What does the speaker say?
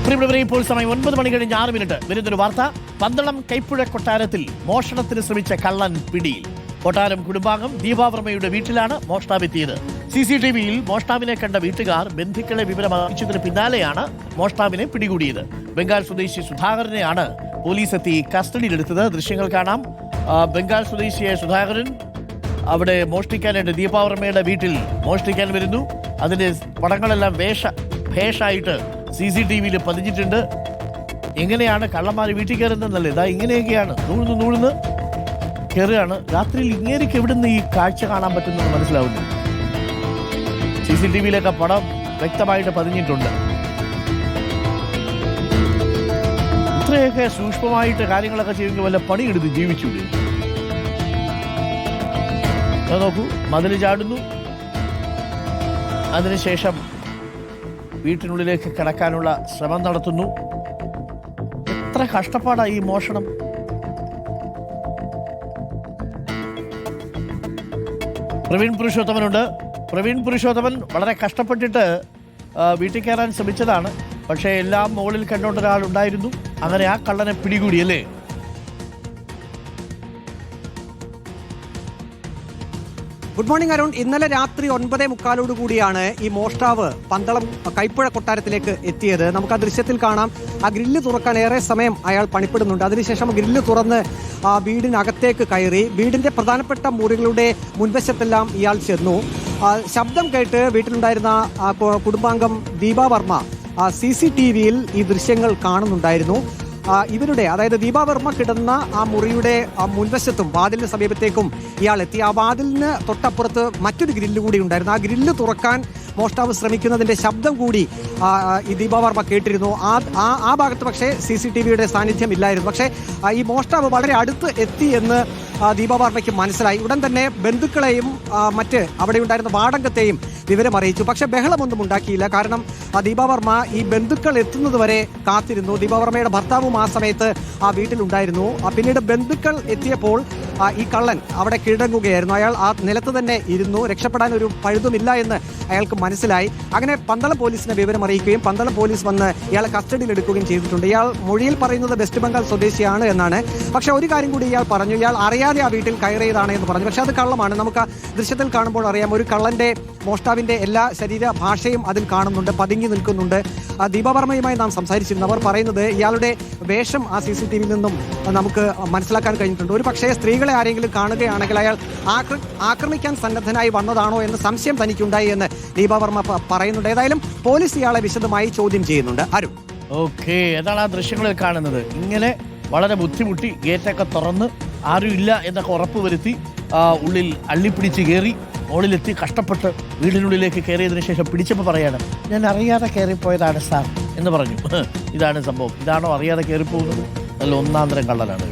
പ്രിയപ്പെട്ടവരെ, ഇപ്പോൾ സമയം 9 മണി കഴിഞ്ഞ് 6 മിനിറ്റ്. വരുന്നൊരു വാർത്ത. പന്തളം കൈപ്പുഴ കൊട്ടാരത്തിൽ മോഷണത്തിന് ശ്രമിച്ച കള്ളൻ പിടിയിൽ. കൊട്ടാരം കുടുംബാംഗം ദീപാവർമ്മയുടെ വീട്ടിലാണ് മോഷ്ടാവെത്തിയത്. CCTVയിൽ മോഷ്ടാവിനെ കണ്ട വീട്ടുകാർ ബന്ധുക്കളെ വിവരം അറിയിച്ചതിന് പിന്നാലെയാണ് മോഷ്ടാവിനെ പിടികൂടിയത്. ബംഗാൾ സ്വദേശി സുധാകരനെയാണ് പോലീസ് എത്തി കസ്റ്റഡിയിലെടുത്തത്. ദൃശ്യങ്ങൾ കാണാം. ബംഗാൾ സ്വദേശിയായ സുധാകരൻ അവിടെ മോഷ്ടിക്കാനായിട്ട് ദീപാവർമ്മയുടെ വീട്ടിൽ മോഷ്ടിക്കാൻ വരുന്നു. അതിന്റെ പടങ്ങളെല്ലാം ഭേഷായിട്ട് CCTVയിൽ പതിഞ്ഞിട്ടുണ്ട്. എങ്ങനെയാണ് കള്ളന്മാർ വീട്ടിൽ കയറുന്നതെന്നല്ലേ, ഇതാ ഇങ്ങനെയൊക്കെയാണ് നൂഴ്ന്ന് കയറുകയാണ്. രാത്രിയിൽ ഇങ്ങേരിക്ക് എവിടുന്ന് ഈ കാഴ്ച കാണാൻ പറ്റുന്നത് മനസ്സിലാവുന്നു. CCTVയിലൊക്കെ പടം വ്യക്തമായിട്ട് പതിഞ്ഞിട്ടുണ്ട്. ഇത്രയൊക്കെ സൂക്ഷ്മമായിട്ട് കാര്യങ്ങളൊക്കെ ചെയ്യുമെങ്കിൽ വല്ല പണിയെടുത്ത് ജീവിച്ചൂടെ? നോക്കൂ, മതിൽ ചാടുന്നു. അതിനുശേഷം വീട്ടിനുള്ളിലേക്ക് കടക്കാനുള്ള ശ്രമം നടത്തുന്നു. എത്ര കഷ്ടപ്പാടാണ് ഈ മോഷണം. പ്രവീൺ പുരുഷോത്തമനുണ്ട്. പ്രവീൺ പുരുഷോത്തമൻ വളരെ കഷ്ടപ്പെട്ടിട്ട് വീട്ടിൽ കയറാൻ ശ്രമിച്ചതാണ്. പക്ഷേ എല്ലാം മുകളിൽ കണ്ടുകൊണ്ട് ഒരാളുണ്ടായിരുന്നു. അങ്ങനെ ആ കള്ളനെ പിടികൂടിയല്ലേ? Good morning Arun. ഇന്നലെ രാത്രി 9:45 കൂടിയാണ് ഈ മോഷ്ടാവ് പന്തളം കൈപ്പുഴ കൊട്ടാരത്തിലേക്ക് എത്തിയത്. നമുക്ക് ആ ദൃശ്യത്തിൽ കാണാം. ആ ഗ്രില്ല് തുറക്കാൻ ഏറെ സമയം അയാൾ പണിപ്പെടുന്നുണ്ട്. അതിനുശേഷം ഗ്രില്ല് തുറന്ന് വീടിനകത്തേക്ക് കയറി. വീടിന്റെ പ്രധാനപ്പെട്ട മുറികളുടെ മുൻവശത്തെല്ലാം ഇയാൾ ചെന്നു. ശബ്ദം കേട്ട് വീട്ടിലുണ്ടായിരുന്ന കുടുംബാംഗം ദീപാവർമ്മ CCTVയിൽ ഈ ദൃശ്യങ്ങൾ കാണുന്നുണ്ടായിരുന്നു. ഇവരുടെ, അതായത് ദീപാവർമ്മ കിടന്ന ആ മുറിയുടെ മുൻവശത്തും വാതിലിന് സമീപത്തേക്കും ഇയാൾ എത്തി. ആ വാതിലിന് തൊട്ടപ്പുറത്ത് മറ്റൊരു ഗ്രില്ല് കൂടി ഉണ്ടായിരുന്നു. ആ ഗ്രില്ല് തുറക്കാൻ മോഷ്ടാവ് ശ്രമിക്കുന്നതിന്റെ ശബ്ദം കൂടി ഈ ദീപാവർമ്മ കേട്ടിരുന്നു. ആ ഭാഗത്ത് പക്ഷേ CCTVയുടെ സാന്നിധ്യം ഇല്ലായിരുന്നു. പക്ഷേ ഈ മോഷ്ടാവ് വളരെ അടുത്ത് എത്തി എന്ന് ദീപാവർമ്മയ്ക്ക് മനസ്സിലായി. ഉടൻ തന്നെ ബന്ധുക്കളെയും മറ്റ് അവിടെ ഉണ്ടായിരുന്ന വാടകത്തെയും വിവരം അറിയിച്ചു. പക്ഷെ ബഹളമൊന്നും ഉണ്ടാക്കിയില്ല. കാരണം ദീപാവർമ്മ ഈ ബന്ധുക്കൾ എത്തുന്നത് വരെ കാത്തിരുന്നു. ദീപാവർമ്മയുടെ ഭർത്താവും ആ സമയത്ത് ആ വീട്ടിലുണ്ടായിരുന്നു. പിന്നീട് ബന്ധുക്കൾ എത്തിയപ്പോൾ ഈ കള്ളൻ അവിടെ കീഴടങ്ങുകയായിരുന്നു. അയാൾ ആ നിലത്ത് തന്നെ ഇരുന്നു. രക്ഷപ്പെടാൻ ഒരു പഴുതുമില്ല എന്ന് അയാൾക്ക് മനസ്സിലായി. അങ്ങനെ പന്തളം പോലീസിനെ വിവരം അറിയിക്കുകയും പന്തളം പോലീസ് വന്ന് ഇയാളെ കസ്റ്റഡിയിൽ എടുക്കുകയും ചെയ്തിട്ടുണ്ട്. ഇയാൾ മൊഴിയിൽ പറയുന്നത് വെസ്റ്റ് ബംഗാൾ സ്വദേശിയാണ് എന്നാണ്. പക്ഷെ ഒരു കാര്യം കൂടി ഇയാൾ പറഞ്ഞു. ഇയാൾ അറിയാതെ ആ വീട്ടിൽ കയറിയതാണ് എന്ന് പറഞ്ഞു. പക്ഷെ അത് കള്ളമാണ്. നമുക്ക് ആ ദൃശ്യത്തിൽ കാണുമ്പോൾ അറിയാം. ഒരു കള്ളന്റെ, മോഷ്ടാവിന്റെ എല്ലാ ശരീര ഭാഷയും അതിൽ കാണുന്നുണ്ട്, പതുങ്ങി നിൽക്കുന്നുണ്ട്. ദീപാവർമ്മയുമായി നാം സംസാരിച്ചിരുന്നു. അവർ പറയുന്നത് ഇയാളുടെ വേഷം ആ CCTVയിൽ നിന്നും നമുക്ക് മനസ്സിലാക്കാൻ കഴിഞ്ഞിട്ടുണ്ട്. ഒരു പക്ഷേ സ്ത്രീകളെ ആരെങ്കിലും കാണുകയാണെങ്കിൽ അയാൾ ആക്രമിക്കാൻ സന്നദ്ധനായി വന്നതാണോ എന്ന് സംശയം തനിക്കുണ്ടായി എന്ന് ദീപാവർമ്മ പറയുന്നുണ്ട്. ഏതായാലും പോലീസ് ഇയാളെ വിശദമായി ചോദ്യം ചെയ്യുന്നുണ്ട്. അരുൺ, ഓക്കെ, അതാണ് ആ ദൃശ്യങ്ങളിൽ കാണുന്നത്. ഇങ്ങനെ വളരെ ബുദ്ധിമുട്ടി ഗേറ്റൊക്കെ തുറന്ന് ആരും ഇല്ല എന്നൊക്കെ ഉറപ്പുവരുത്തി ഉള്ളിൽ അള്ളിപ്പിടിച്ച് കയറി മുകളിലെത്തി കഷ്ടപ്പെട്ട് വീടിനുള്ളിലേക്ക് കയറിയതിനു ശേഷം പിടിച്ചപ്പോൾ പറയാണ്, ഞാൻ അറിയാതെ കയറിപ്പോയതാണ് സാർ എന്ന് പറഞ്ഞു. ഇതാണ് സംഭവം. ഇതാണോ അറിയാതെ കയറിപ്പോകുന്നത്? നല്ല ഒന്നാന്തരം കള്ളനാണ്.